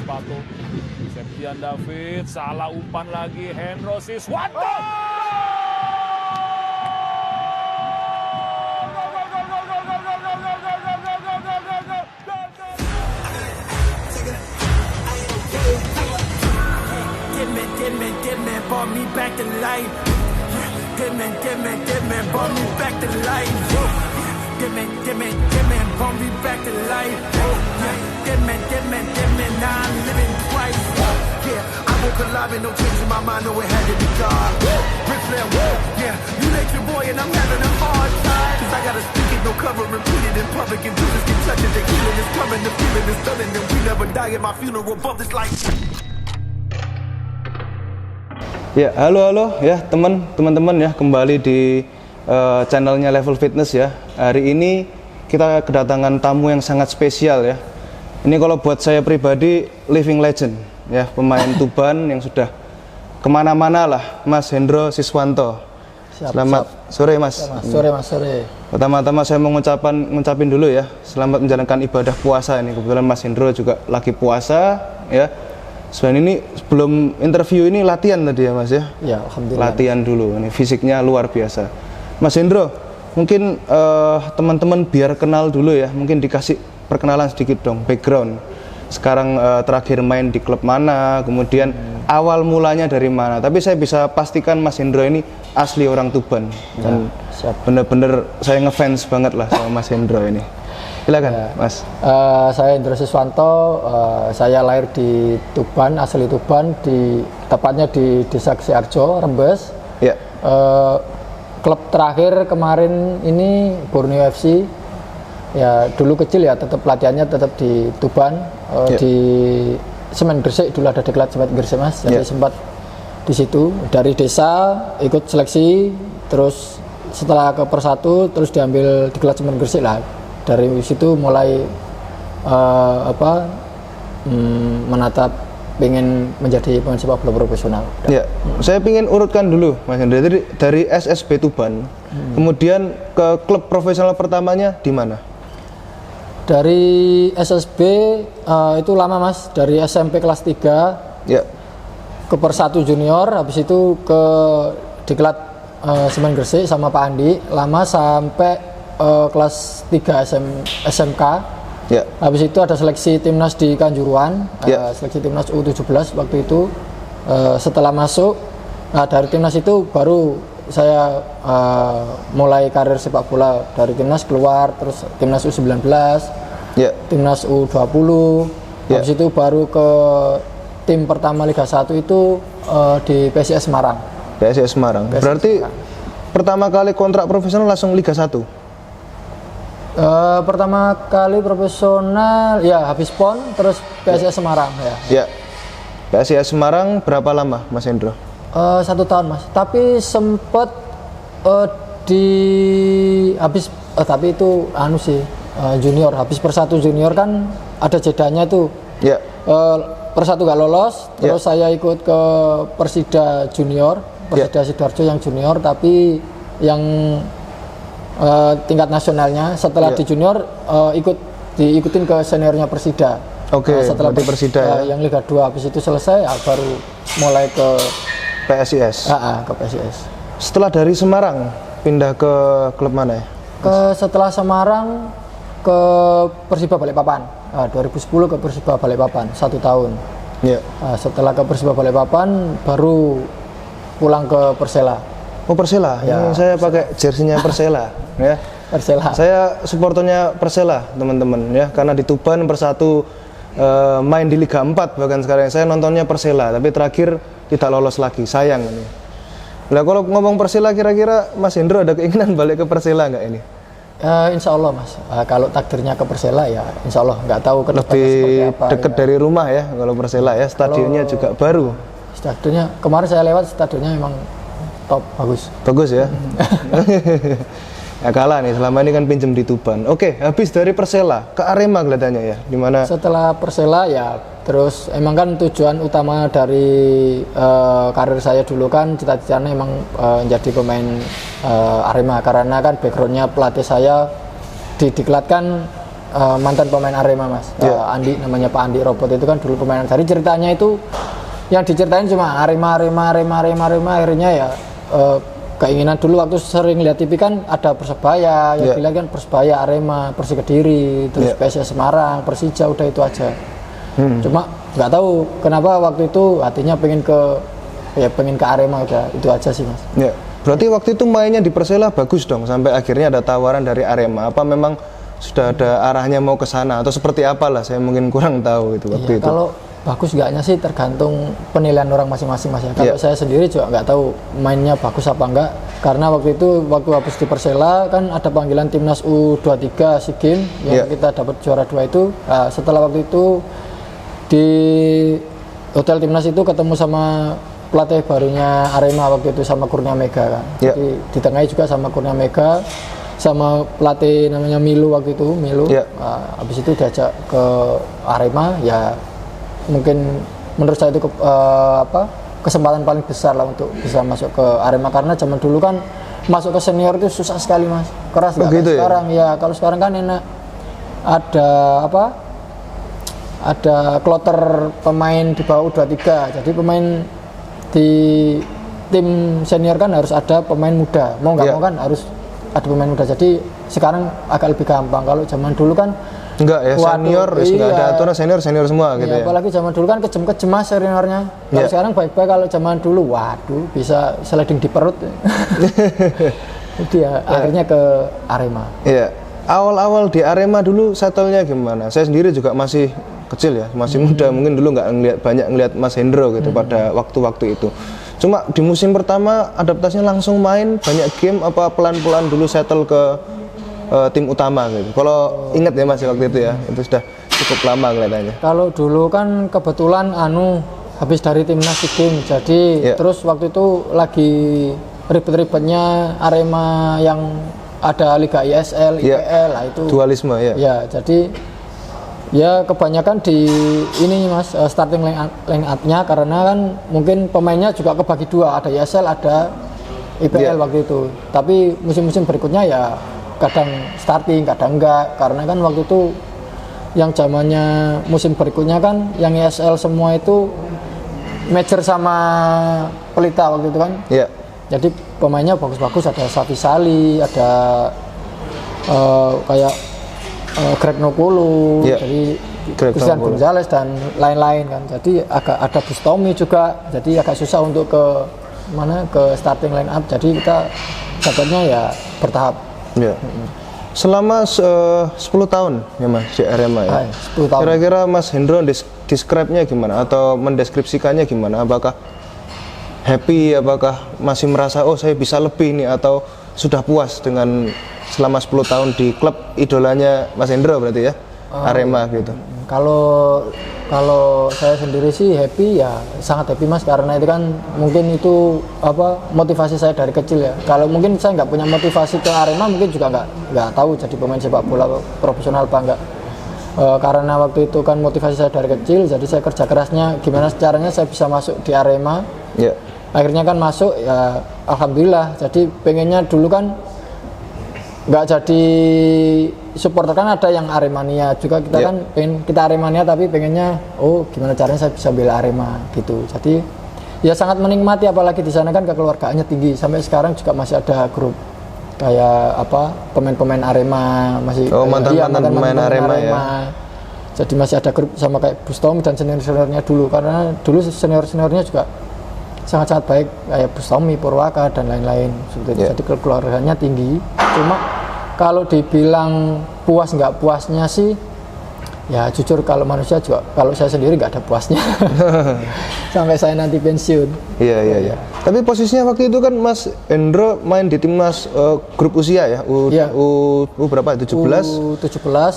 sepatu. Septian David, salah umpan lagi. Hendro Siswanto. Give me, brought me back to life. Give me, brought me back to life. Give me, brought me back to life. Give me, now I'm living twice. Yeah, I woke alive and no change in my mind, no it had to be God. Ric Flair, yeah, you let your boy and I'm having a hard time. Cause I gotta speak it, no cover, repeat it in public. And Jesus can touch it, the healing is coming, the feeling is stunning. And we never die at my funeral, above this life. Ya, halo ya teman-teman ya, kembali di channelnya Level Fitness ya. Hari ini kita kedatangan tamu yang sangat spesial ya. Ini kalau buat saya pribadi living legend ya, pemain Tuban yang sudah kemana-mana lah, Mas Hendro Siswanto. Selamat sore Mas. Sore. Pertama-tama saya mau ngucapin dulu ya, selamat menjalankan ibadah puasa ini. Kebetulan Mas Hendro juga lagi puasa ya. Selain ini sebelum interview ini latihan tadi ya Mas ya? Ya, alhamdulillah. Latihan dulu, ini fisiknya luar biasa. Mas Hendro, mungkin teman-teman biar kenal dulu ya, mungkin dikasih perkenalan sedikit dong, background. Sekarang terakhir main di klub mana, kemudian awal mulanya dari mana. Tapi saya bisa pastikan Mas Hendro ini asli orang Tuban. Dan bener-bener saya ngefans banget lah sama Mas Hendro ini. Silakan, Mas. Saya Hendro Siswanto, saya lahir di Tuban, asli Tuban, tepatnya di Desa Siarjo, Rembes. Ya. Klub terakhir kemarin ini Borneo FC. Ya, dulu kecil ya, tetap latihannya tetap di Tuban, di Semen Gresik, dulu ada diklat Semen Gresik Mas. Jadi sempat di situ dari desa ikut seleksi, terus setelah ke Persatu, terus diambil diklat Semen Gresik lah. Dari situ mulai menatap pengen menjadi pemain sepak bola profesional. Ya, saya ingin urutkan dulu Mas Hendro, dari SSB Tuban, kemudian ke klub profesional pertamanya di mana? Dari SSB itu lama Mas, dari SMP kelas 3 ya, ke Persatu Junior, habis itu ke diklat Semen Gresik sama Pak Andi, lama sampai kelas 3 SMK. Ya. Habis itu ada seleksi timnas di Kanjuruhan, seleksi timnas U17 waktu itu. Setelah masuk, dari timnas itu baru saya mulai karir sepak bola. Dari timnas keluar, terus timnas U19, timnas U20. Habis itu baru ke tim pertama Liga 1 itu di PSIS Semarang. PSIS Semarang. Berarti pertama kali kontrak profesional langsung Liga 1? Pertama kali profesional ya habis PON, terus PSIS Semarang ya. PSIS Semarang berapa lama Mas Hendro? 1 tahun Mas, tapi sempet tapi itu junior, habis Persatu Junior kan ada jedanya tuh. Persatu gak lolos, terus saya ikut ke Persida Junior, Persida Sidoarjo yang junior, tapi yang tingkat nasionalnya. Setelah di junior diikutin ke seniornya Persida. Setelah di Persida yang Liga 2 habis itu selesai baru mulai ke PSIS. Ke PSIS. Setelah dari Semarang pindah ke klub mana ya? Setelah Semarang ke Persiba Balikpapan. 2010 ke Persiba Balikpapan 1 tahun. Setelah ke Persiba Balikpapan baru pulang ke Persela. Oh Persela, saya pakai jersinya Persela ya. Persela. Saya supporternya Persela teman-teman ya, karena di Tuban Persatu main di Liga 4 bahkan sekarang saya nontonnya Persela, tapi terakhir tidak lolos lagi, sayang ini. Nah kalau ngomong Persela, kira-kira Mas Hendro ada keinginan balik ke Persela nggak ini? Insya Allah Mas, kalau takdirnya ke Persela ya Insya Allah, nggak tahu ke depannya seperti apa. Deket dari rumah ya kalau Persela ya, stadionnya juga baru. Stadionnya kemarin saya lewat, stadionnya memang top, bagus ya. Ya kalah nih, selama ini kan pinjem di Tuban. Oke, habis dari Persela ke Arema kelihatannya ya, dimana? Setelah Persela ya, terus emang kan tujuan utama dari karir saya dulu kan cita-citanya emang menjadi pemain Arema, karena kan backgroundnya pelatih saya di Diklat kan mantan pemain Arema mas, Andi, namanya Pak Andi Robot itu kan dulu pemain. Jadi ceritanya itu yang diceritain cuma Arema, akhirnya ya keinginan dulu waktu sering lihat TV kan ada Persebaya, yang bilang kan Persebaya, Arema, Persik Kediri, terus PSIS Semarang, Persija, udah itu aja. Cuma nggak tahu kenapa waktu itu hatinya pengen ke Arema, udah itu aja sih mas. Berarti waktu itu mainnya di Persela bagus dong, sampai akhirnya ada tawaran dari Arema. Apa memang sudah ada arahnya mau ke sana atau seperti apalah? Saya mungkin kurang tahu itu waktu itu. Kalau bagus enggaknya sih tergantung penilaian orang masing-masing mas ya. Kalau saya sendiri juga nggak tahu mainnya bagus apa enggak, karena waktu itu waktu habis di Persela kan ada panggilan timnas U23 SEA Games yang kita dapat juara 2 itu. Nah, setelah waktu itu di hotel timnas itu ketemu sama pelatih barunya Arema waktu itu sama Kurnia Mega kan. Jadi ditengahi juga sama Kurnia Mega sama pelatih namanya Milu waktu itu, habis itu diajak ke Arema, ya mungkin menurut saya itu kesempatan paling besar lah untuk bisa masuk ke Arema, karena zaman dulu kan masuk ke senior itu susah sekali mas, keras nggak kayak sekarang ya. Kalau sekarang kan enak, ada kloter pemain di bawah U23, jadi pemain di tim senior kan harus ada pemain muda, mau nggak mau kan harus ada pemain muda. Jadi sekarang agak lebih gampang. Kalau zaman dulu kan enggak ya, senior nggak ada aturan, senior semua gitu ya. Apalagi zaman dulu kan kejem mas seniornya. Kalau sekarang baik-baik, kalau zaman dulu waduh bisa sliding di perut. Jadi akhirnya ke Arema. Awal-awal di Arema dulu settle-nya gimana? Saya sendiri juga masih kecil ya, masih muda, mungkin dulu nggak banyak ngelihat Mas Hendro gitu pada waktu-waktu itu. Cuma di musim pertama adaptasinya langsung main banyak game, apa pelan-pelan dulu settle ke tim utama gitu? Kalau ingat ya Mas waktu itu ya, itu sudah cukup lama kelihatannya. Kalau dulu kan kebetulan habis dari timnas SEA Games, jadi terus waktu itu lagi ribet-ribetnya Arema yang ada Liga ISL, IPL, lah itu dualisme ya. Jadi ya kebanyakan di ini mas, starting line up-nya, karena kan mungkin pemainnya juga kebagi dua, ada ISL, ada IPL waktu itu. Tapi musim-musim berikutnya ya kadang starting, kadang enggak, karena kan waktu itu yang zamannya musim berikutnya kan yang ISL semua itu major sama Pelita waktu itu kan. Jadi pemainnya bagus-bagus, ada Safi Sali, ada kayak Greg Nokulu, jadi Christian Gonzalez dan lain-lain kan. Jadi agak ada Bustomi juga, jadi agak susah untuk ke starting line up. Jadi kita dapatnya ya bertahap. Selama 10 tahun ya Mas di Arema ya. 10 tahun. Kira-kira Mas Hendro describe-nya gimana atau mendeskripsikannya gimana? Apakah happy, apakah masih merasa saya bisa lebih nih, atau sudah puas dengan selama 10 tahun di klub idolanya Mas Hendro berarti ya, Arema gitu? Kalau saya sendiri sih happy, ya sangat happy mas, karena itu kan mungkin itu motivasi saya dari kecil ya. Kalau mungkin saya nggak punya motivasi ke Arema, mungkin juga nggak tahu jadi pemain sepak bola profesional apa enggak. Karena waktu itu kan motivasi saya dari kecil, jadi saya kerja kerasnya gimana caranya saya bisa masuk di Arema. Akhirnya kan masuk ya, alhamdulillah. Jadi pengennya dulu kan nggak jadi supporter, kan ada yang Aremania juga, kita kan pengen kita Aremania tapi pengennya gimana caranya saya bisa bela Arema gitu. Jadi ya sangat menikmati, apalagi di sana kan kekeluargaannya tinggi, sampai sekarang juga masih ada grup kayak pemain-pemain Arema, masih mantan pemain Arema ya. Jadi masih ada grup sama kayak Bustomi dan senior-seniornya dulu, karena dulu senior-seniornya juga sangat-sangat baik, kayak Bustomi, Purwaka dan lain-lain. Jadi kekeluargaannya tinggi. Cuma kalau dibilang puas nggak puasnya sih, ya jujur kalau manusia juga, kalau saya sendiri nggak ada puasnya sampai saya nanti pensiun. Iya. Tapi posisinya waktu itu kan Mas Hendro main di timnas grup usia ya, berapa? 17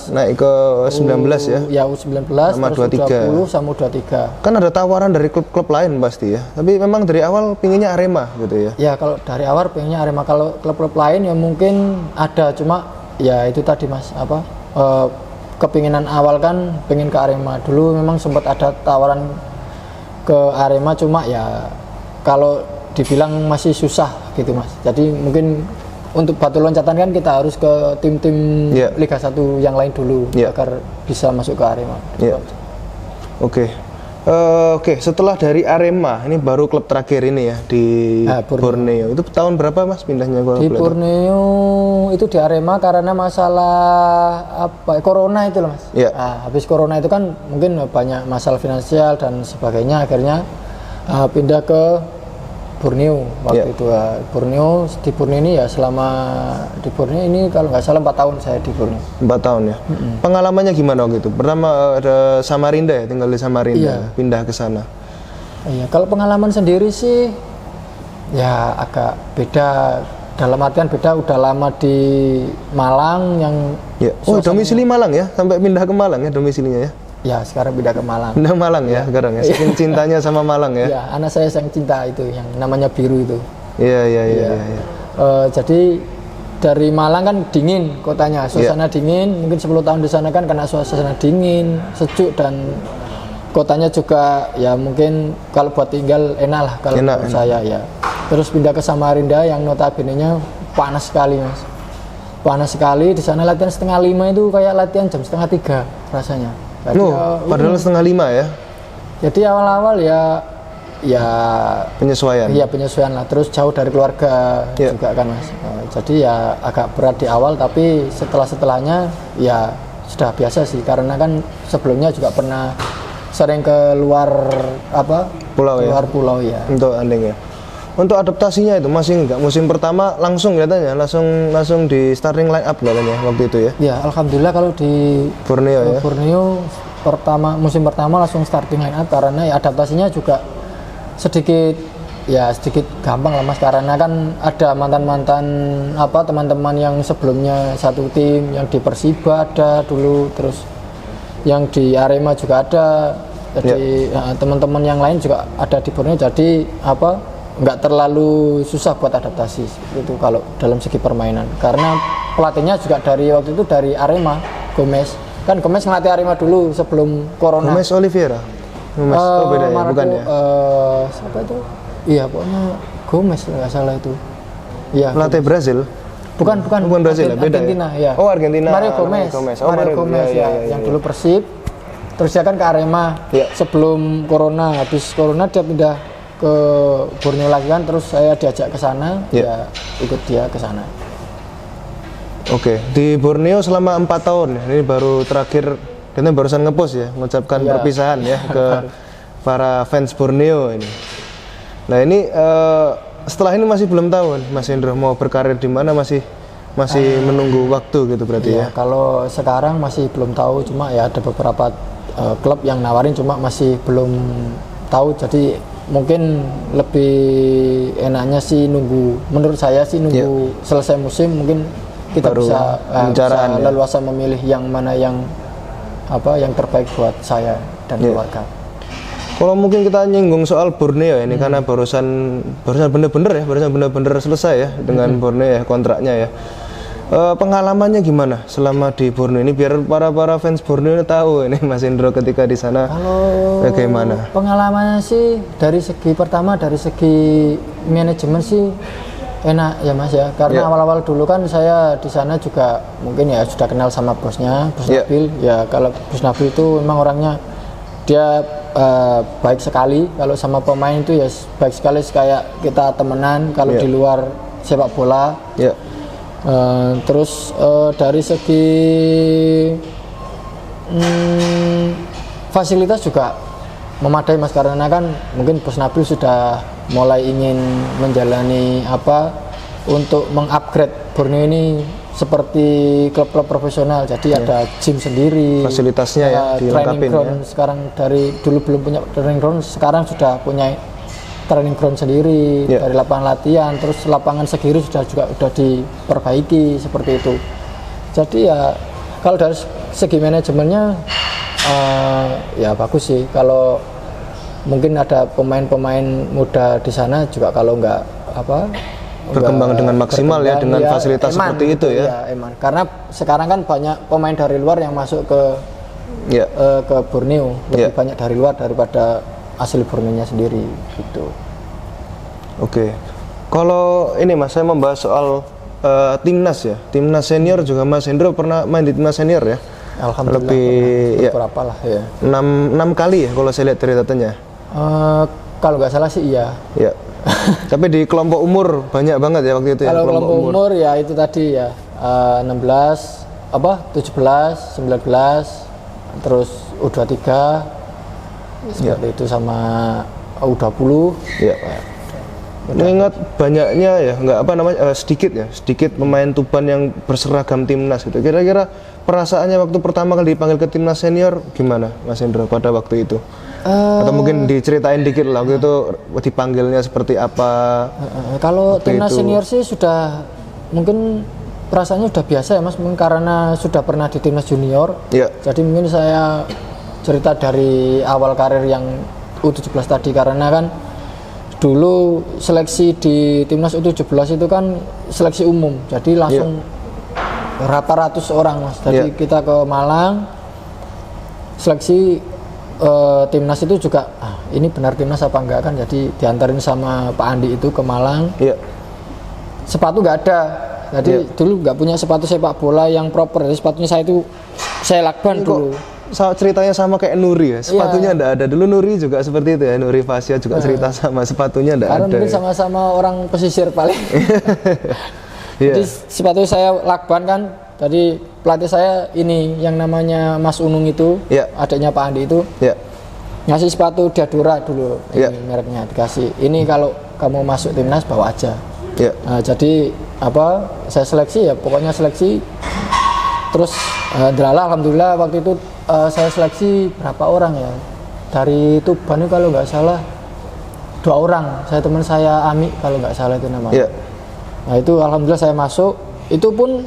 naik ke 19 ya? Ya U19 sama 23 U20 sama U23. Kan ada tawaran dari klub-klub lain pasti ya, tapi memang dari awal pinginnya Arema gitu ya? Ya kalau dari awal pinginnya Arema, kalau klub-klub lain ya mungkin ada, cuma ya itu tadi mas, kepinginan awal kan pengen ke Arema. Dulu memang sempat ada tawaran ke Arema, cuma ya kalau dibilang masih susah gitu mas. Jadi mungkin untuk batu loncatan kan kita harus ke tim-tim Liga 1 yang lain dulu agar bisa masuk ke Arema. Oke. Oke, setelah dari Arema, ini baru klub terakhir ini ya di Borneo. Itu tahun berapa Mas pindahnya? Di Borneo itu di Arema karena masalah corona itu loh Mas. Nah, habis corona itu kan mungkin banyak masalah finansial dan sebagainya, akhirnya pindah ke Borneo waktu itu. Borneo, di Borneo ini ya selama di Borneo ini kalau nggak salah 4 tahun saya di Borneo. 4 tahun ya. Pengalamannya gimana waktu itu? Pertama ada Samarinda ya, tinggal di Samarinda, pindah ke sana. Iya, kalau pengalaman sendiri sih ya agak beda. Dalam artian beda, udah lama di Malang yang Oh, domisili Malang ya? Sampai pindah ke Malang ya domisilinya ya? Ya, sekarang pindah ke Malang. Pindah Malang ya sekarang ya. Saking cintanya sama Malang ya. Iya, anak saya yang cinta itu yang namanya Biru itu. Iya. Jadi dari Malang kan dingin kotanya, suasana dingin. Mungkin 10 tahun di sana kan karena suasana dingin, sejuk dan kotanya juga ya mungkin kalau buat tinggal enak lah kalau menurut saya ya. Terus pindah ke Samarinda yang notabene-nya panas sekali Mas. Panas sekali, di sana latihan 4:30 itu kayak latihan jam 2:30 rasanya. Jadi, padahal 4:30 ya. Jadi awal-awal ya penyesuaian. Iya, penyesuaian lah. Terus jauh dari keluarga juga kan Mas. Jadi ya agak berat di awal, tapi setelahnya ya sudah biasa sih, karena kan sebelumnya juga pernah sering ke luar pulau pulau ya. Untuk andeng ya. Untuk adaptasinya itu masih enggak musim pertama langsung katanya langsung di starting line up katanya waktu itu ya. Ya, alhamdulillah kalau di Borneo musim pertama langsung starting line up karena ya adaptasinya juga sedikit gampang lah Mas, karena kan ada mantan teman-teman yang sebelumnya satu tim, yang di Persiba ada dulu, terus yang di Arema juga ada. Jadi teman-teman yang lain juga ada di Borneo, jadi nggak terlalu susah buat adaptasi itu kalau dalam segi permainan, karena pelatihnya juga waktu itu dari Arema, Gomez ngelatih Arema dulu sebelum corona. Gomez Oliveira, beda ya, bukan ya? Siapa itu? Iya, pokoknya Gomez nggak salah itu. Iya. Pelatih Brazil? Bukan Brazil, beda Argentina ya. Oh, Argentina. Mario Gomez yang dulu Persib, terus dia kan ke Arema sebelum corona. Habis corona dia pindah ke Borneo lagi kan, terus saya diajak ke sana, ya ikut dia ke sana. Oke, di Borneo selama 4 tahun, ini baru terakhir kita barusan ngepost ya, mengucapkan perpisahan ya ke para fans Borneo ini. Nah ini setelah ini masih belum tahu Mas Hendro mau berkarir di mana, masih menunggu waktu gitu berarti ya. Kalau sekarang masih belum tahu, cuma ya ada beberapa klub yang nawarin, cuma masih belum tahu. Jadi mungkin lebih enaknya sih menurut saya sih nunggu selesai musim, mungkin kita baru bisa leluasa memilih yang mana yang terbaik buat saya dan keluarga. Kalau mungkin kita nyinggung soal Borneo ini karena barusan bener-bener selesai ya dengan Borneo ya kontraknya ya. Pengalamannya gimana selama di Borneo ini, biar para fans Borneo ini tahu ini Mas Hendro ketika di sana bagaimana? Pengalamannya sih dari segi manajemen sih enak ya Mas ya, karena awal-awal dulu kan saya di sana juga mungkin ya sudah kenal sama Bos Nabil ya. Kalau Bos Nabil itu memang orangnya dia baik sekali, kalau sama pemain itu ya baik sekali, kayak kita temenan kalau di luar sepak bola. Terus dari segi fasilitas juga memadai Mas, karena kan mungkin Bos Nabil sudah mulai ingin menjalani untuk mengupgrade Borneo ini seperti klub-klub profesional. Jadi ada gym sendiri, fasilitasnya ya training ground sekarang, dari dulu belum punya training ground, sekarang sudah punya training ground sendiri, dari lapangan latihan, terus lapangan segiri sudah diperbaiki seperti itu. Jadi ya kalau dari segi manajemennya ya bagus sih. Kalau mungkin ada pemain-pemain muda di sana juga, kalau nggak berkembang dengan maksimal ya dengan fasilitas seperti itu ya. Karena sekarang kan banyak pemain dari luar yang masuk ke Borneo, lebih banyak dari luar daripada asli Borneo-nya sendiri gitu. Oke. Kalau ini Mas, saya membahas soal timnas ya, timnas senior juga Mas Hendro pernah main di timnas senior ya? Alhamdulillah lebih ya, berapa lah ya. 6 kali ya kalau saya lihat dari datanya. Kalau nggak salah sih iya. Ya. Tapi di kelompok umur banyak banget ya waktu itu ya. Kalau kelompok umur ya itu tadi ya 16 17, 19, terus U23 seperti itu sama U20. Ya. Mengingat banyaknya ya, sedikit pemain Tuban yang berseragam timnas gitu. Kira-kira perasaannya waktu pertama kali dipanggil ke timnas senior gimana, Mas Hendro pada waktu itu? Atau mungkin diceritain dikit lah waktu itu dipanggilnya seperti apa? Kalau timnas senior sih sudah mungkin perasaannya sudah biasa ya Mas, mungkin karena sudah pernah di timnas junior. Ya. Jadi mungkin saya cerita dari awal karir yang U17 tadi, karena kan dulu seleksi di timnas U17 itu kan seleksi umum, jadi langsung berapa ratus orang Mas. Jadi kita ke Malang seleksi timnas itu juga ini benar timnas apa enggak kan, jadi diantarin sama Pak Andi itu ke Malang. Sepatu nggak ada, jadi dulu nggak punya sepatu sepak bola yang proper, jadi sepatunya saya lakban dulu. Ceritanya sama kayak Nuri ya, sepatunya enggak ada. Dulu Nuri juga seperti itu ya, Nuri Fasya juga cerita sama sepatunya enggak ada. Karena mungkin sama-sama orang pesisir paling. Jadi sepatu saya lakban kan, jadi pelatih saya ini yang namanya Mas Unung itu, adiknya Pak Andi itu, ngasih sepatu Diadora dulu, ini mereknya dikasih. Ini kalau kamu masuk timnas bawa aja. Nah, jadi saya seleksi ya, pokoknya seleksi. Terus alhamdulillah waktu itu saya seleksi berapa orang ya, dari Tuban itu kalau nggak salah 2 orang, teman saya Ami kalau nggak salah itu namanya. Nah itu alhamdulillah saya masuk, itu pun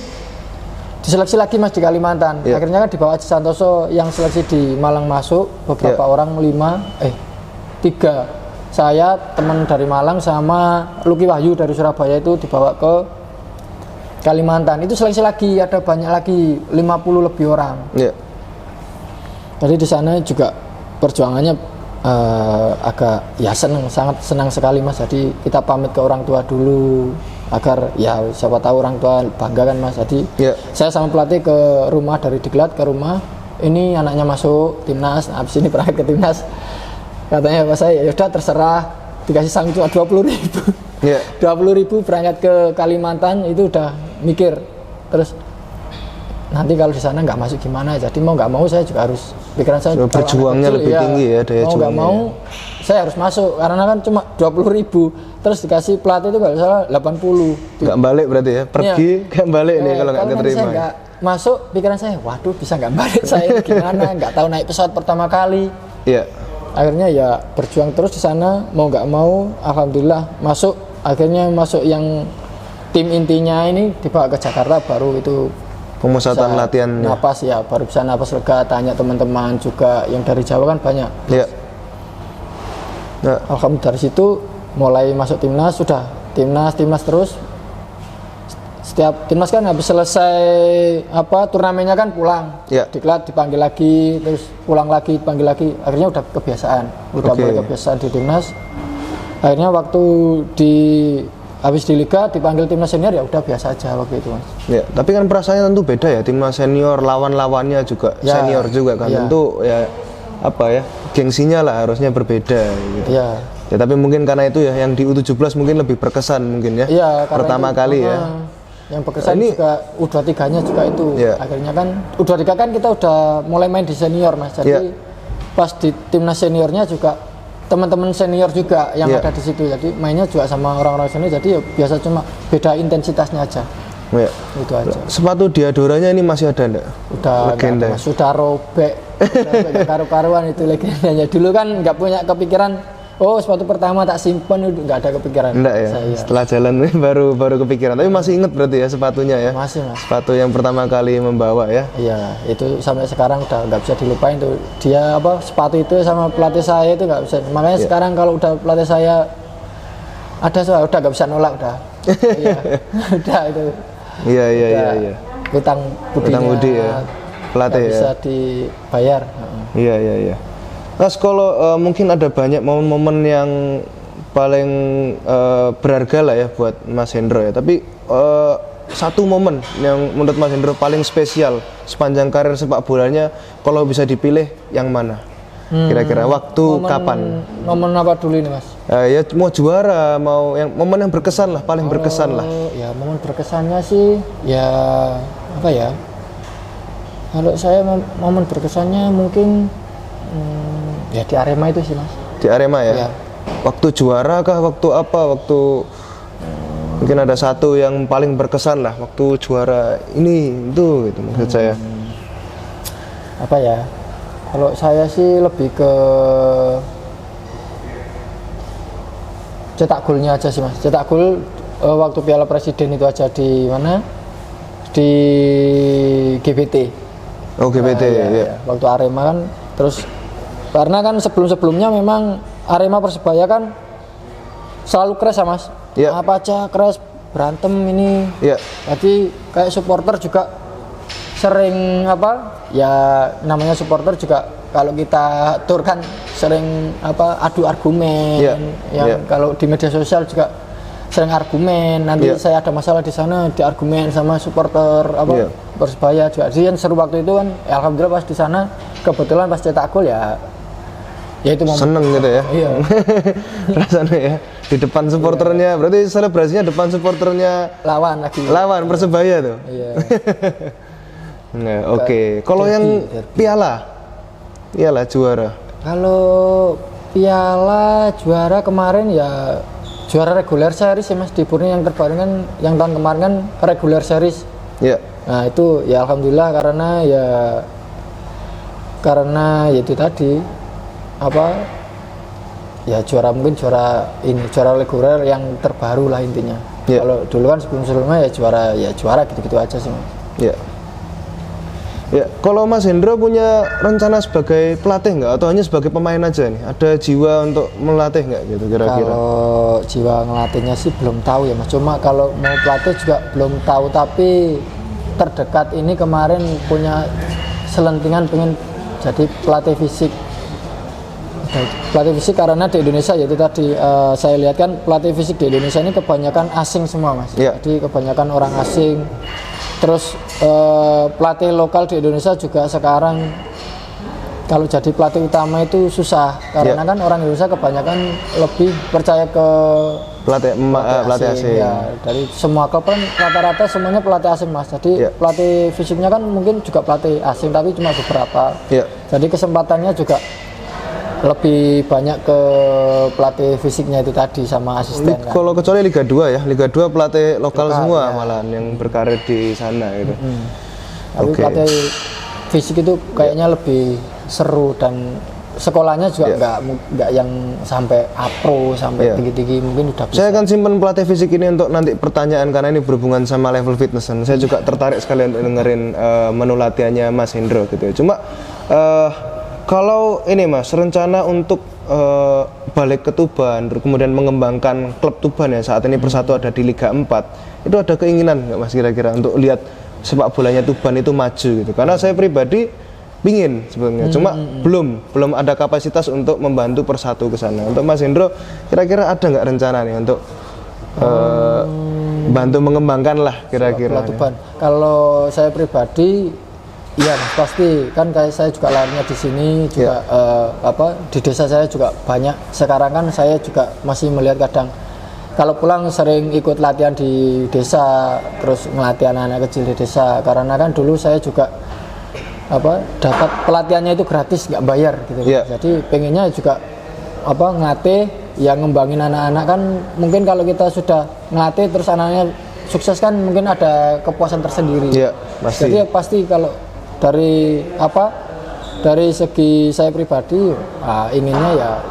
diseleksi lagi Mas di Kalimantan. Akhirnya kan di bawah Aji Santoso yang seleksi di Malang masuk beberapa orang, 3 saya teman dari Malang sama Luki Wahyu dari Surabaya itu dibawa ke Kalimantan. Itu seleksi lagi, ada banyak lagi, 50 lebih orang. Jadi di sana juga perjuangannya agak sangat senang sekali Mas. Jadi kita pamit ke orang tua dulu agar ya siapa tahu orang tua bangga kan Mas. Jadi saya sama pelatih ke rumah, dari Diklat ke rumah, ini anaknya masuk timnas, habis ini berangkat ke timnas. Katanya Pak saya, yaudah terserah, dikasih sanksi cuma 20.000. 20.000 berangkat ke Kalimantan, itu udah mikir terus nanti kalau di sana nggak masuk gimana. Jadi mau nggak mau saya juga harus, pikiran saya berjuangnya lebih tinggi ya, daya mau nggak mau saya harus masuk, karena kan cuma 20.000 terus dikasih pelatih itu kalau salah 80. Nggak balik berarti ya, pergi nggak balik nih kalau nggak keterima. Saya nggak masuk, pikiran saya waduh bisa nggak balik saya gimana, nggak tahu naik pesawat pertama kali. Akhirnya ya berjuang terus di sana, mau nggak mau alhamdulillah masuk. Akhirnya masuk yang tim intinya ini dibawa ke Jakarta, baru itu pemusatan latihan napas ya, baru bisa napas lega, tanya teman-teman juga yang dari Jawa kan banyak. Alhamdulillah dari situ mulai masuk timnas, sudah timnas terus. Setiap timnas kan habis selesai turnamennya kan pulang, Diklat dipanggil lagi, terus pulang lagi dipanggil lagi. Akhirnya udah kebiasaan, mulai kebiasaan di timnas. Akhirnya waktu habis di liga dipanggil timnas senior ya udah biasa aja waktu itu Mas. Tapi kan perasaannya tentu beda ya, timnas senior lawan-lawannya juga senior juga kan. Tentu ya gengsinya lah harusnya berbeda gitu. Tapi mungkin karena itu ya yang di U17 mungkin lebih berkesan mungkin ya. Pertama kali ya. Yang berkesan ini juga U23-nya juga itu. Akhirnya kan U23 kan kita udah mulai main di senior Mas. Jadi pas di timnas seniornya juga teman-teman senior juga yang ada di situ, jadi mainnya juga sama orang-orang senior, jadi ya biasa, cuma beda intensitasnya aja. Itu aja. Sepatu Diadoranya ini masih ada enggak? Udah legenda. Sudah robek, udah karu-karuan itu legendanya. Dulu kan nggak punya kepikiran, sepatu pertama tak simpen, itu nggak ada kepikiran. Enggak ya. Setelah jalan baru kepikiran. Tapi masih inget berarti ya sepatunya ya. Masih Mas. Sepatu yang pertama kali membawa ya. Iya, itu sampai sekarang udah nggak bisa dilupain tuh. Dia sepatu itu sama pelatih saya itu nggak bisa. Makanya sekarang kalau udah pelatih saya ada soal udah nggak bisa nolak udah. Udah itu. Iya. Hutang budi ya. Pelatih bisa dibayar. Iya. Mas, kalau mungkin ada banyak momen-momen yang paling berharga lah ya buat Mas Hendro ya. Tapi satu momen yang menurut Mas Hendro paling spesial sepanjang karir sepak bolanya, kalau bisa dipilih yang mana? Kira-kira waktu kapan? Momen apa dulu ini Mas? Ya mau juara, mau yang momen yang berkesan lah, paling berkesan lah. Ya momen berkesannya sih ya apa ya? Kalau saya momen berkesannya mungkin ya di Arema itu sih Mas. Di Arema ya? Waktu juara kah? Waktu apa? Waktu mungkin ada satu yang paling berkesan lah, waktu juara ini itu gitu maksud saya. Apa ya? Kalau saya sih lebih ke cetak golnya aja sih Mas. Cetak gol waktu Piala Presiden itu aja di mana? Di GBT. Oh GBT ya. Waktu Arema kan terus karena kan sebelum-sebelumnya memang Arema Persebaya kan selalu crash ya Mas. Ya. Apa aja crash, berantem ini. Ya. Jadi kayak supporter juga sering apa? Ya namanya supporter juga kalau kita tur kan sering apa adu argumen. Yang kalau di media sosial juga sering argumen. Nanti saya ada masalah di sana diargumen sama supporter apa Persebaya juga. Jadi yang seru waktu itu kan alhamdulillah pas di sana kebetulan pas cetak gol ya itu momen seneng gitu ya. Iya. Rasanya ya di depan supporternya. Berarti selebrasinya depan supporternya lawan lagi. Lawan Persebaya tuh. Iya. Nah, oke. Kalau yang piala juara. Kalau piala juara kemarin ya juara reguler series ya Mas, di Purni yang terbaru kan yang tahun kemarin kan reguler series. Iya. Nah, itu ya alhamdulillah karena ya itu tadi apa ya mungkin juara reguler yang terbaru lah intinya. Yeah. Kalau dulu kan sebelumnya ya juara gitu-gitu aja sih Mas. Iya. Ya, kalau Mas Hendro punya rencana sebagai pelatih nggak atau hanya sebagai pemain aja nih? Ada jiwa untuk melatih nggak gitu kira-kira? Kalau jiwa ngelatihnya sih belum tahu ya Mas. Cuma kalau mau pelatih juga belum tahu, tapi terdekat ini kemarin punya selentingan pengen jadi pelatih fisik. Pelatih fisik karena di Indonesia ya itu tadi saya lihat kan pelatih fisik di Indonesia ini kebanyakan asing semua Mas. Ya. Jadi kebanyakan orang asing. Terus pelatih lokal di Indonesia juga sekarang kalau jadi pelatih utama itu susah karena kan orang Indonesia kebanyakan lebih percaya ke pelatih asing. Ya, dari semua klub kan rata-rata semuanya pelatih asing Mas. Jadi pelatih fisiknya kan mungkin juga pelatih asing tapi cuma beberapa. Jadi kesempatannya juga lebih banyak ke pelatih fisiknya itu tadi sama asisten kan. Kalau kecuali Liga 2 ya, Liga 2 pelatih lokal semua malahan yang berkarir di sana gitu. Tapi pelatih fisik itu kayaknya lebih seru dan sekolahnya juga nggak yang sampai pro sampai tinggi-tinggi mungkin udah bisa. Saya akan simpan pelatih fisik ini untuk nanti pertanyaan karena ini berhubungan sama level fitness dan saya juga tertarik sekali untuk dengerin menu latihannya Mas Hendro gitu ya. Cuma kalau ini Mas, rencana untuk balik ke Tuban, kemudian mengembangkan klub Tuban ya saat ini Persatu ada di Liga 4, itu ada keinginan nggak Mas kira-kira untuk lihat sepak bolanya Tuban itu maju gitu? Karena saya pribadi pingin sebenarnya, cuma belum ada kapasitas untuk membantu Persatu ke sana. Untuk Mas Hendro, kira-kira ada nggak rencana nih untuk bantu mengembangkan lah kira-kira? Tuban. Kalau saya pribadi iya Mas, pasti kan kayak saya juga lahirnya di sini juga di desa saya juga banyak. Sekarang kan saya juga masih melihat kadang kalau pulang sering ikut latihan di desa, terus ngelatih anak-anak kecil di desa karena kan dulu saya juga dapat pelatihannya itu gratis nggak bayar gitu. Jadi pengennya juga ngelatih yang ngembangin anak-anak kan mungkin kalau kita sudah ngelatih terus anaknya sukses kan mungkin ada kepuasan tersendiri. Pasti. Jadi pasti kalau dari segi saya pribadi inginnya ya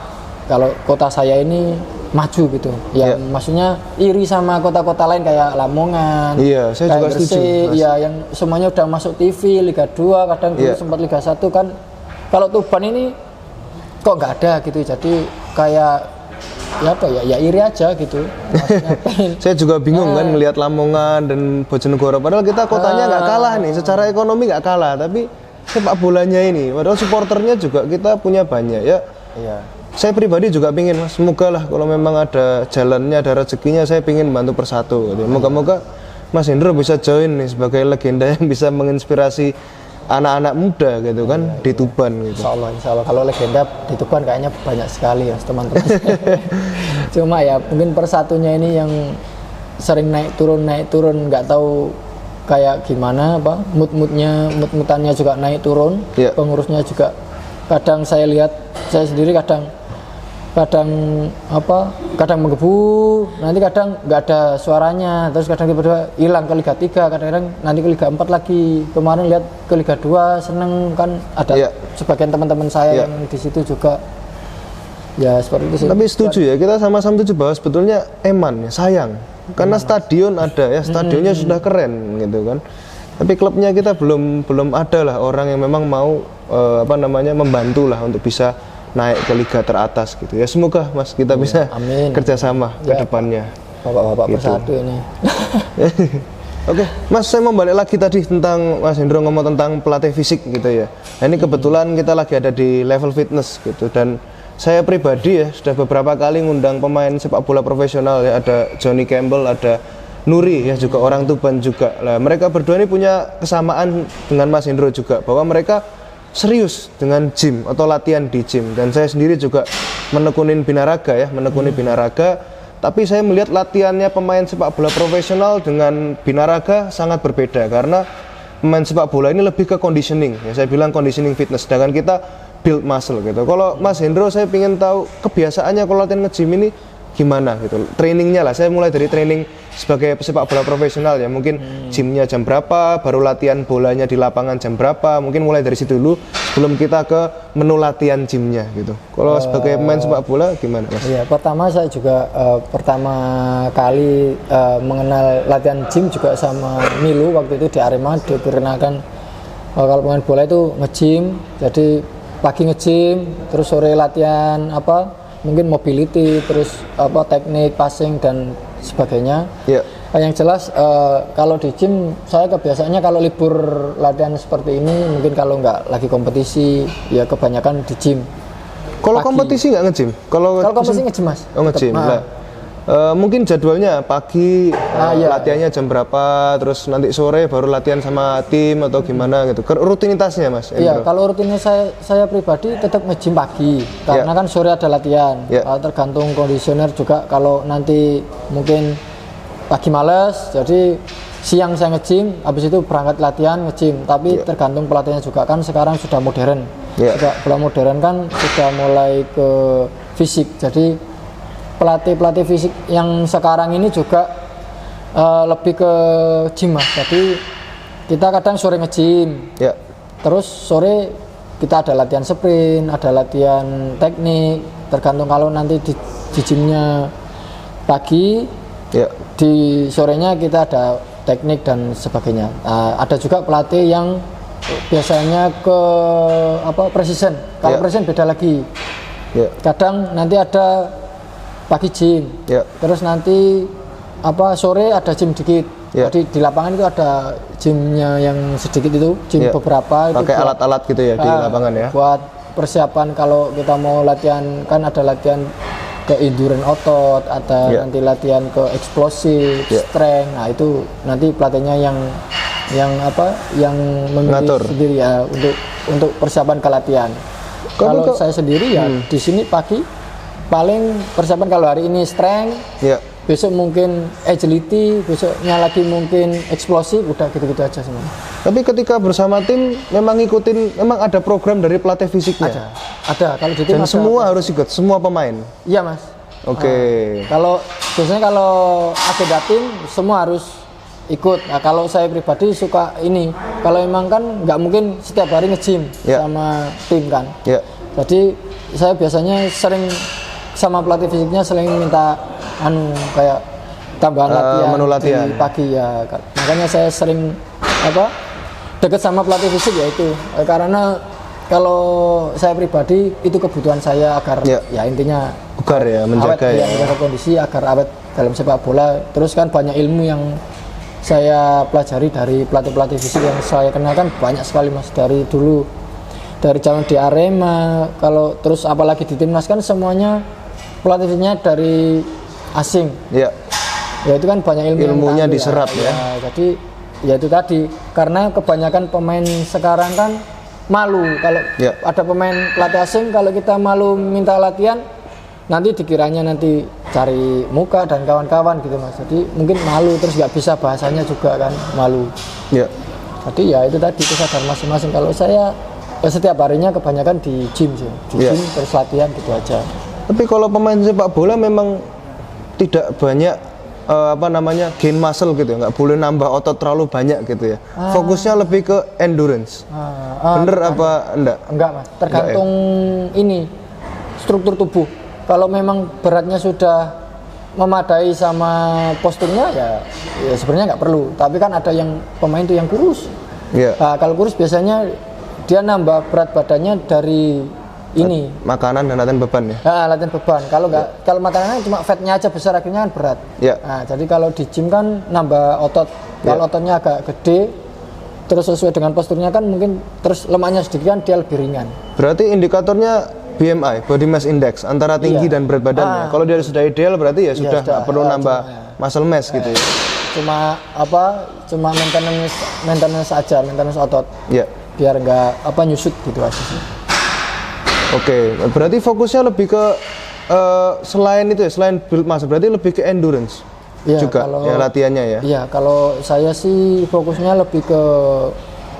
kalau kota saya ini maju gitu ya, maksudnya iri sama kota-kota lain kayak Lamongan, saya juga setuju ya yang semuanya udah masuk TV Liga 2 kadang dulu sempat Liga 1 kan. Kalau Tuban ini kok nggak ada gitu, jadi kayak ya iri aja gitu. Saya juga bingung kan ngelihat Lamongan dan Bojonegoro padahal kita kotanya nggak kalah nih, secara ekonomi nggak kalah, tapi sepak bolanya ini padahal supporternya juga kita punya banyak ya. Saya pribadi juga pingin Mas, semoga lah kalau memang ada jalannya, ada rezekinya, saya pingin bantu Persatu gitu. Moga-moga Mas Hendro bisa join nih sebagai legenda yang bisa menginspirasi anak-anak muda gitu kan di Tuban gitu. Insya Allah kalau legenda di Tuban kayaknya banyak sekali ya teman-teman. Cuma ya mungkin persatunya ini yang sering naik turun nggak tahu kayak gimana apa mood-moodnya juga naik turun. Pengurusnya juga kadang saya lihat saya sendiri kadang menggebu, nanti kadang nggak ada suaranya, terus kadang tiba-tiba hilang ke Liga 3, kadang-kadang nanti ke Liga 4 lagi. Kemarin lihat ke Liga 2 seneng kan, ada sebagian teman-teman saya yang di situ juga ya seperti itu sih. Tapi setuju ya, kita sama-sama setuju bahwa sebetulnya eman ya, sayang karena stadion ada ya, stadionnya sudah keren gitu kan, tapi klubnya kita belum ada lah orang yang memang mau membantu lah untuk bisa naik ke liga teratas gitu ya. Semoga Mas kita bisa kerjasama ke depannya. Bapak-bapak gitu. Persatu ini. Oke, Mas, saya mau balik lagi tadi tentang Mas Hendro ngomong tentang pelatih fisik gitu ya. Nah, ini kebetulan kita lagi ada di level fitness gitu, dan saya pribadi ya sudah beberapa kali ngundang pemain sepak bola profesional ya, ada Johnny Campbell, ada Nuri ya, juga orang Tuban juga. Nah, mereka berdua ini punya kesamaan dengan Mas Hendro juga, bahwa mereka serius dengan gym atau latihan di gym, dan saya sendiri juga menekuni binaraga, tapi saya melihat latihannya pemain sepak bola profesional dengan binaraga sangat berbeda, karena pemain sepak bola ini lebih ke conditioning ya, saya bilang conditioning fitness, sedangkan kita build muscle gitu. Kalau Mas Hendro saya ingin tahu kebiasaannya kalau latihan nge-gym ini gimana gitu, trainingnya lah. Saya mulai dari training sebagai pesepak bola profesional ya, mungkin gymnya jam berapa, baru latihan bolanya di lapangan jam berapa, mungkin mulai dari situ dulu sebelum kita ke menu latihan gymnya gitu. Kalau sebagai pemain sepak bola gimana Mas? Iya, pertama saya juga pertama kali mengenal latihan gym juga sama Milu waktu itu di Arema, diperkenalkan kalau pemain bola itu nge-gym, jadi pagi nge-gym, terus sore latihan mungkin mobility, terus teknik, passing dan sebagainya. Yang jelas kalau di gym saya kebiasaannya kalau libur latihan seperti ini, mungkin kalau nggak lagi kompetisi ya kebanyakan di gym. Kalau kompetisi nggak nge-gym? Kalau kompetisi nge-gym Mas. Oh, nge-gym. Mungkin jadwalnya pagi latihannya jam berapa, terus nanti sore baru latihan sama tim atau gimana gitu. Rutinitasnya Mas? Iya, kalau rutinitas saya pribadi tetap nge-gym pagi, karena kan sore ada latihan. Tergantung kondisioner juga, kalau nanti mungkin pagi males, jadi siang saya nge-gym, habis itu berangkat latihan nge-gym. Tapi tergantung pelatihnya juga, kan sekarang sudah modern. Bola modern kan sudah mulai ke fisik, jadi pelatih fisik yang sekarang ini juga lebih ke gym Mas. Jadi kita kadang sore nge-gym, terus sore kita ada latihan sprint, ada latihan teknik, tergantung. Kalau nanti di gymnya pagi, di sorenya kita ada teknik dan sebagainya. Ada juga pelatih yang biasanya ke precision. Kalau precision beda lagi. Kadang nanti ada pagi gym, terus nanti sore ada gym dikit. Jadi di lapangan itu ada gymnya yang sedikit itu, gym beberapa. Pakai alat-alat gitu ya di lapangan ya. Buat persiapan kalau kita mau latihan, kan ada latihan ke endurance otot, ada nanti latihan ke eksplosif, strength. Nah itu nanti pelatihnya yang memilih sendiri ya untuk persiapan ke latihan. Kalau saya sendiri ya di sini pagi. Paling persiapan kalau hari ini strength, besok mungkin agility, besoknya lagi mungkin eksplosif, udah gitu-gitu aja semua. Tapi ketika bersama tim memang ada program dari pelatih fisiknya? Ada. Kalau di tim dan semua harus ikut, semua pemain? Iya Mas. Oke. Biasanya kalau agenda tim semua harus ikut. Nah, kalau saya pribadi suka ini, kalau emang kan nggak mungkin setiap hari nge-gym sama tim kan. Jadi saya biasanya sering sama pelatih fisiknya sering minta kayak tambahan latihan di pagi ya. Makanya saya sering dekat sama pelatih fisik yaitu karena kalau saya pribadi itu kebutuhan saya agar ya intinya bugar ya, menjaga awet, menjaga kondisi agar awet dalam sepak bola. Terus kan banyak ilmu yang saya pelajari dari pelatih fisik yang saya kenal kan banyak sekali Mas, dari dulu dari zaman di Arema, kalau terus apalagi di timnas kan semuanya pelatihnya dari asing. Ya itu kan banyak ilmunya diserap ya. Jadi ya itu tadi, karena kebanyakan pemain sekarang kan malu kalau ada pemain pelatih asing, kalau kita malu minta latihan nanti dikiranya nanti cari muka dan kawan-kawan gitu Mas. Jadi mungkin malu, terus nggak bisa bahasanya juga kan, malu. Ya. Jadi ya itu tadi kesadaran masing-masing. Kalau saya setiap harinya kebanyakan di gym sih, gym terus latihan gitu aja. Tapi kalau pemain sepak bola memang tidak banyak gain muscle gitu ya, nggak boleh nambah otot terlalu banyak gitu ya. Fokusnya lebih ke endurance. Bener apa enggak? Enggak Mas, tergantung ini struktur tubuh. Kalau memang beratnya sudah memadai sama posturnya ya sebenarnya nggak perlu. Tapi kan ada yang pemain itu yang kurus. Nah, kalau kurus biasanya dia nambah berat badannya dari ini makanan dan latihan beban ya. Latihan beban. Kalau nggak, kalau makanannya cuma fatnya aja besar, akhirnya kan berat. Nah, jadi kalau di gym kan nambah otot. Kalau ototnya agak gede, terus sesuai dengan posturnya kan mungkin terus lemaknya sedikit kan dia lebih ringan. Berarti indikatornya BMI, Body Mass Index, antara tinggi dan berat badannya. Kalau dia sudah ideal berarti ya sudah nggak perlu nambah muscle mass gitu ya. Cuma maintenance aja, maintenance otot. Biar nggak nyusut gitu aja sih. Oke, berarti fokusnya lebih ke selain itu ya, selain build muscle, berarti lebih ke endurance juga ya latihannya ya. Iya, kalau saya sih fokusnya lebih ke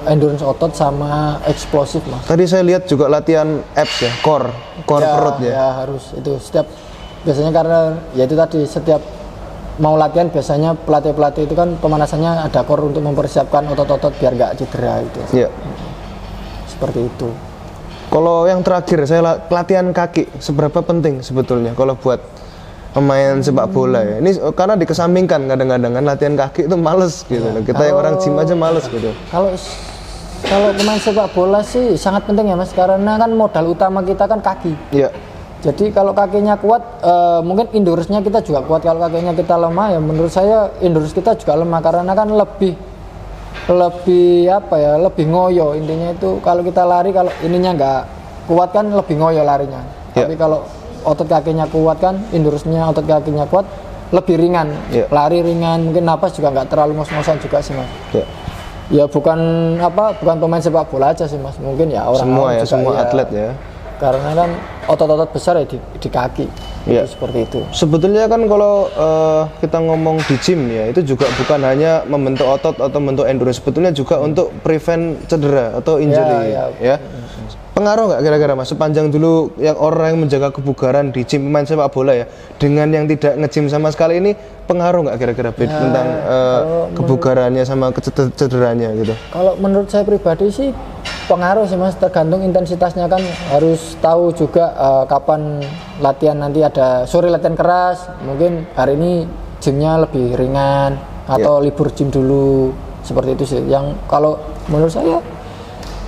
endurance otot sama eksplosif Mas. Tadi saya lihat juga latihan abs ya, core perut ya. Ya harus itu biasanya, karena ya itu tadi setiap mau latihan biasanya pelatih itu kan pemanasannya ada core untuk mempersiapkan otot-otot biar nggak cedera itu. Iya. Seperti itu. Kalau yang terakhir saya latihan kaki, seberapa penting sebetulnya kalau buat pemain sepak bola ya? Ini karena dikesampingkan kadang-kadang kan latihan kaki itu males gitu. Kita yang orang gym aja males gitu. Kalau pemain sepak bola sih sangat penting ya Mas, karena kan modal utama kita kan kaki. Iya. Jadi kalau kakinya kuat, mungkin endurance-nya kita juga kuat. Kalau kakinya kita lemah ya menurut saya endurance kita juga lemah, karena kan lebih ngoyo intinya itu. Kalau kita lari, kalau ininya nggak kuat kan lebih ngoyo larinya. Tapi kalau otot kakinya kuat kan, endurance-nya otot kakinya kuat, lebih ringan. Lari ringan, mungkin napas juga nggak terlalu ngos-ngosan juga sih Mas. Ya bukan pemain sepak bola aja sih Mas, mungkin ya orang semua atlet ya. Karena kan otot-otot besar ya di kaki. Seperti itu. Sebetulnya kan kalau kita ngomong di gym ya, itu juga bukan hanya membentuk otot atau membentuk endurance, sebetulnya juga untuk prevent cedera atau injury ya. Pengaruh nggak kira-kira Mas, sepanjang dulu yang orang yang menjaga kebugaran di gym pemain sepak bola ya, dengan yang tidak nge-gym sama sekali ini, pengaruh nggak kira-kira tentang kebugarannya sama cederanya gitu? Kalau menurut saya pribadi sih pengaruh sih Mas, tergantung intensitasnya kan. Harus tahu juga kapan latihan, nanti ada sore latihan keras, mungkin hari ini gymnya lebih ringan atau libur gym dulu, seperti itu sih. Yang kalau menurut saya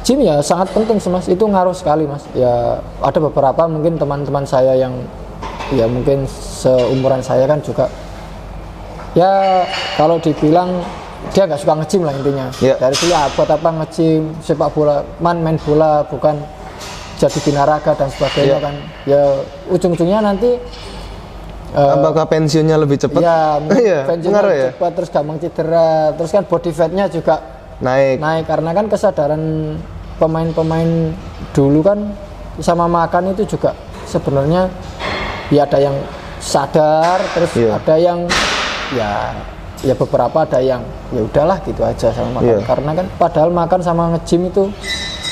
gym ya sangat penting sih Mas, itu ngaruh sekali Mas. Ya ada beberapa mungkin teman-teman saya yang ya mungkin seumuran saya kan juga ya kalau dibilang dia nggak suka nge-gym lah intinya. Dari dulu buat apa nge-gym, sepak bola, main bola bukan jadi binaraga dan sebagainya kan. Ya ujung-ujungnya nanti apakah pensiunnya lebih cepat? Ya, pensiunnya lebih cepat, terus gampang cedera, terus kan body fatnya juga naik karena kan kesadaran pemain-pemain dulu kan sama makan itu juga sebenarnya ya ada yang sadar, terus ada yang ya beberapa ada yang ya udahlah gitu aja sama makan. Karena kan padahal makan sama nge-gym itu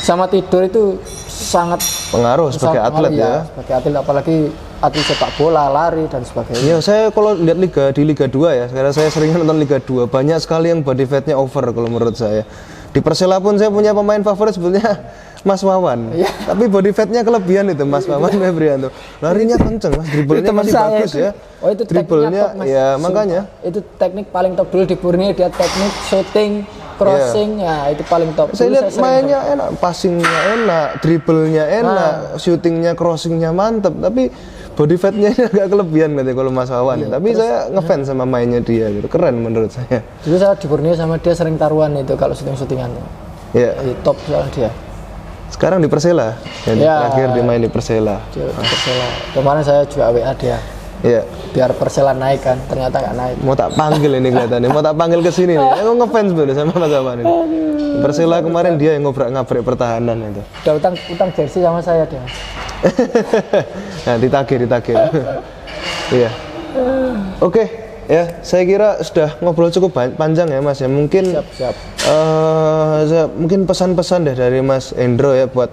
sama tidur itu sangat pengaruh sebagai atlet ya. Sebagai atlet, apalagi atlet sepak bola, lari dan sebagainya. Ya, saya kalau lihat di Liga 2 ya, karena saya sering nonton Liga 2, banyak sekali yang body fatnya over kalau menurut saya. Di Persela pun saya punya pemain favorit sebetulnya Mas Wawan. Tapi body fatnya kelebihan itu Mas Wawan Febrianto. Larinya kenceng Mas, dribblenya masih bagus ya. Oh itu dribblenya ya makanya. Itu teknik paling top dulu di Borneo, dia teknik shooting, crossing ya itu paling top. Saya lihat mainnya enak, passingnya enak, dribblenya enak, shootingnya, crossingnya mantep. Tapi body fatnya ini agak kelebihan katanya kalau Mas Wawan. Tapi saya ngefans sama mainnya dia gitu, keren menurut saya. Dulu saya di Borneo sama dia sering taruhan itu kalau shootingan. Top soal dia. Sekarang di Persela, terakhir dia main di Persela. Di Persela. Kemarin saya juga WA dia. Iya. Biar Persela naik kan, ternyata nggak naik. Mau tak panggil ini kelihatannya, mau tak panggil ke sini nih. Aku ngefans bener sama Mas Afan ini. Persela kemarin dia yang ngobrak-ngabrik pertahanan itu. Udah utang jersey sama saya dia. Nah, ditagih. Iya. Oke, ya, saya kira sudah ngobrol cukup panjang ya Mas ya. Mungkin Siap. mungkin pesan-pesan deh dari Mas Hendro ya buat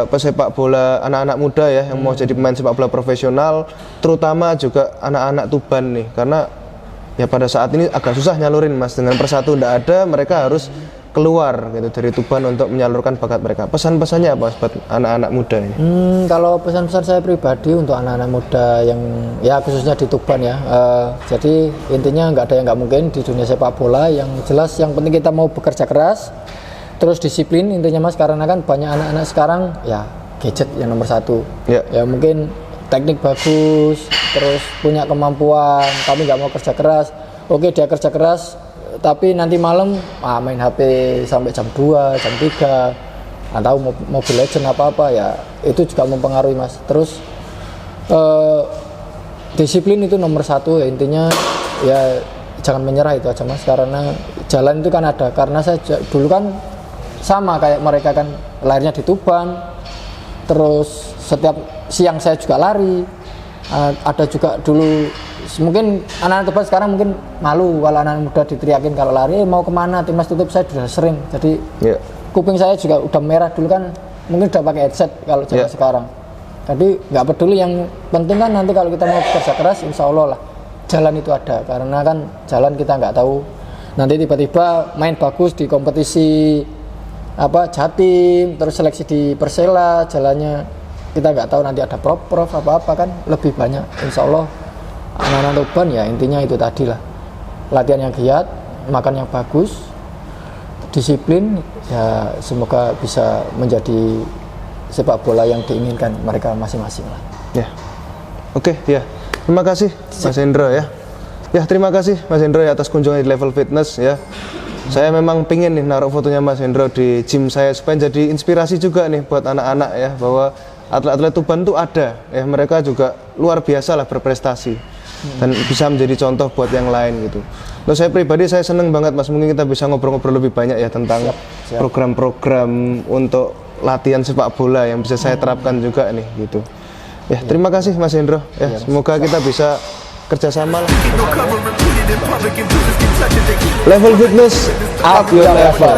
pesepak bola anak-anak muda ya yang mau jadi pemain sepak bola profesional, terutama juga anak-anak Tuban nih, karena ya pada saat ini agak susah nyalurin Mas, dengan Persatu ndak ada, mereka harus keluar gitu dari Tuban untuk menyalurkan bakat mereka. Pesan-pesannya apa buat anak-anak muda ini? Kalau pesan-pesan saya pribadi untuk anak-anak muda yang ya khususnya di Tuban ya, jadi intinya nggak ada yang nggak mungkin di dunia sepak bola. Yang jelas yang penting kita mau bekerja keras, terus disiplin intinya Mas, karena kan banyak anak-anak sekarang ya gadget yang nomor satu. Ya mungkin teknik bagus, terus punya kemampuan, tapi nggak mau kerja keras. Oke, dia kerja keras, tapi nanti malam main HP sampai jam 2, jam 3, atau Mobile Legend apa-apa, ya itu juga mempengaruhi Mas. Terus disiplin itu nomor satu ya, intinya ya jangan menyerah itu aja Mas, karena jalan itu kan ada. Karena saya dulu kan sama kayak mereka kan, lahirnya di Tuban, terus setiap siang saya juga lari. Ada juga dulu, mungkin anak-anak Tuban sekarang mungkin malu kalau anak muda diteriakin kalau lari mau kemana, timnas tutup, saya sudah sering. Jadi kuping saya juga udah merah dulu kan, mungkin udah pakai headset kalau zaman sekarang. Jadi nggak peduli, yang penting kan nanti kalau kita mau kerja keras, insya Allah lah jalan itu ada. Karena kan jalan kita nggak tahu, nanti tiba-tiba main bagus di kompetisi Jatim, terus seleksi di Persela, jalannya kita nggak tahu, nanti ada prof apa-apa kan lebih banyak. Insya Allah anak-anak Tuban ya intinya itu tadi lah, latihan yang giat, makan yang bagus, disiplin, ya semoga bisa menjadi sepak bola yang diinginkan mereka masing-masing lah. Ya, oke, ya, terima kasih Mas Hendro ya. Ya, terima kasih Mas Hendro ya atas kunjungan di Level Fitness ya. Saya memang pingin nih naruh fotonya Mas Hendro di gym saya supaya jadi inspirasi juga nih buat anak-anak ya, bahwa atlet-atlet Tuban tuh ada ya, mereka juga luar biasa lah berprestasi dan bisa menjadi contoh buat yang lain gitu. Nah, saya pribadi saya seneng banget Mas, mungkin kita bisa ngobrol-ngobrol lebih banyak ya tentang program-program untuk latihan sepak bola yang bisa saya terapkan juga nih gitu. Ya, terima kasih Mas Hendro ya, semoga kita bisa kerjasama lah. Level Fitness, up your level.